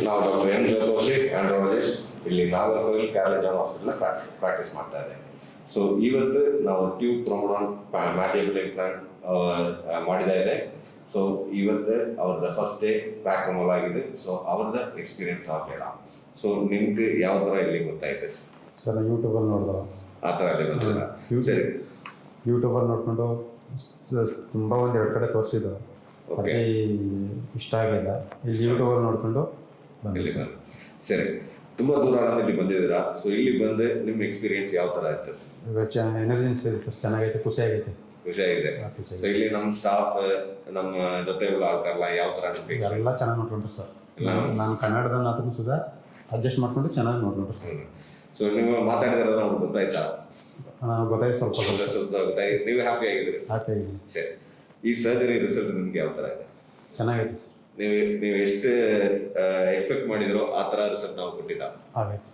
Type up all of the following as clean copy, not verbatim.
ನಾವು doctor N ಜೋಕೋಶಿಕ್ ಆಂಡ್ರಾಲಜಿಸ್ಟ್ ಇಲ್ಲಿ Nagercoil Carol John hospital practice ಮಾಡ್ತಾ ಇದ್ದೇವೆ. ಸೊ ಇವತ್ತು ನಾವು ಟ್ಯೂಬ್ ಪ್ರೊಮೋಡಾನ್ ಮ್ಯಾಟಿಯಬಲ್ ಇಂಪ್ಲಾಂಟ್ ಮಾಡಿದ ಇದೆ. ಸೊ ಇವತ್ತು ಅವ್ರದ್ದು ಫಸ್ಟ್ ಡೇ ಪ್ಯಾಕ್ ರಿಮೂವ್ ಆಗಿದೆ. ಸೊ ಅವ್ರದ್ದು ಎಕ್ಸ್ಪೀರಿಯನ್ಸ್ ನಾವು ಕೇಳ. ಸೊ ನಿಮ್ಗೆ ಯಾವ ಥರ ಇಲ್ಲಿ ಗೊತ್ತಾಯ್ತು ಸರ್? ಯೂಟ್ಯೂಬಲ್ಲಿ ನೋಡಿದ ಆ ಥರ ಅಲ್ಲಿ ಗೊತ್ತಿಲ್ಲ. ಸರಿ, ಯೂಟ್ಯೂಬಲ್ಲಿ ನೋಡ್ಕೊಂಡು ತುಂಬ ಒಂದೆರಡು ಕಡೆ ತೋರಿಸಿದ್ದು, ಓಕೆ, ಅಲ್ಲಿ ಇಷ್ಟ ಆಗಿಲ್ಲ. ಇಲ್ಲಿ ಯೂಟ್ಯೂಬಲ್ಲಿ ನೋಡಿಕೊಂಡು ಇಲ್ಲಿ ಬಂದು ಸರಿ, ತುಂಬ ದೂರ ಇಲ್ಲಿ ಬಂದಿದ್ದೀರಾ. ಸೊ ಇಲ್ಲಿ ಬಂದು ನಿಮ್ಮ ಎಕ್ಸ್ಪೀರಿಯನ್ಸ್ ಯಾವ ಥರ ಇರ್ತದೆ? ಇವಾಗ ಎನರ್ಜೆನ್ಸಿ ಇದೆ ಸರ್, ಚೆನ್ನಾಗೈತೆ, ಖುಷಿ ಆಗೈತೆ. ಖುಷಿಯಾಗಿದೆ. ಸೊ ಇಲ್ಲಿ ನಮ್ಮ ಸ್ಟಾಫ್, ನಮ್ಮ ಜೊತೆಗಳು ಆಗ್ತಾರಲ್ಲ, ಯಾವ ಥರ ನಿಮಗೆ ಎಲ್ಲ ಚೆನ್ನಾಗಿ ನೋಡ್ಕೊಂಡ್ರು ಸರ್. ನಾನು ಕನ್ನಡದ ಮಾತನ್ನು ಸುಧಾ ಅಡ್ಜಸ್ಟ್ ಮಾಡ್ಕೊಂಡು ಚೆನ್ನಾಗಿ ನೋಡ್ಕೊಂಡ್ರು ಸರ್. ಸೊ ನೀವು ಮಾತಾಡಿದಾರ ನಮ್ಗೆ ಗೊತ್ತಾಯ್ತಾ? ಗೊತ್ತಾಯ್ತು, ಸ್ವಲ್ಪ ಸ್ವಲ್ಪ ಗೊತ್ತಾಯ್ತು. ನೀವು ಹ್ಯಾಪಿ ಆಗಿದ್ರಿ? ಹ್ಯಾಪಿ ಆಗಿದೆ ಸರಿ, ಈ ಸರ್ಜರಿ ರಿಸಲ್ಟ್ ನಿಮ್ಗೆ ಯಾವ ಥರ ಇದೆ? ಚೆನ್ನಾಗೈತೆ ಸರ್. ನೀವು ಎಷ್ಟು ಎಕ್ಸ್ಪೆಕ್ಟ್ ಮಾಡಿದ್ರೋ ಆ ಥರ ರಿಸಲ್ಟ್ ನಾವು ಕೊಟ್ಟಿದ್ದ? ಆಗೈತೆ.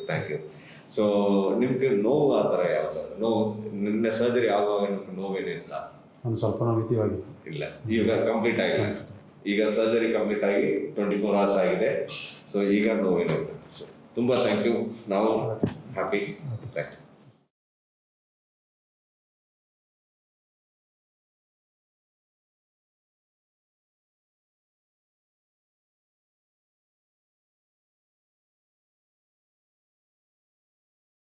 Thank you. ಸೊ ನಿಮ್ಗೆ ನೋವು ಆ ಥರ ಯಾವ ಥರ ನೋವು? ನಿನ್ನೆ ಸರ್ಜರಿ ಆಗುವಾಗ ನಿಮ್ಗೆ ನೋವೇನಿಲ್ಲ? ಒಂದು ಸ್ವಲ್ಪ ನಾವು ಇವಾಗ ಇಲ್ಲ, ಈಗ ಕಂಪ್ಲೀಟ್ ಆಗಿಲ್ಲ. ಈಗ ಸರ್ಜರಿ ಕಂಪ್ಲೀಟ್ ಆಗಿ 24 hours ಆಗಿದೆ. ಸೊ ಈಗ ನೋವೇನಿಲ್ಲ. ಸೊ ತುಂಬ ಥ್ಯಾಂಕ್ ಯು. ನಾವು ಹ್ಯಾಪಿ. Thank you.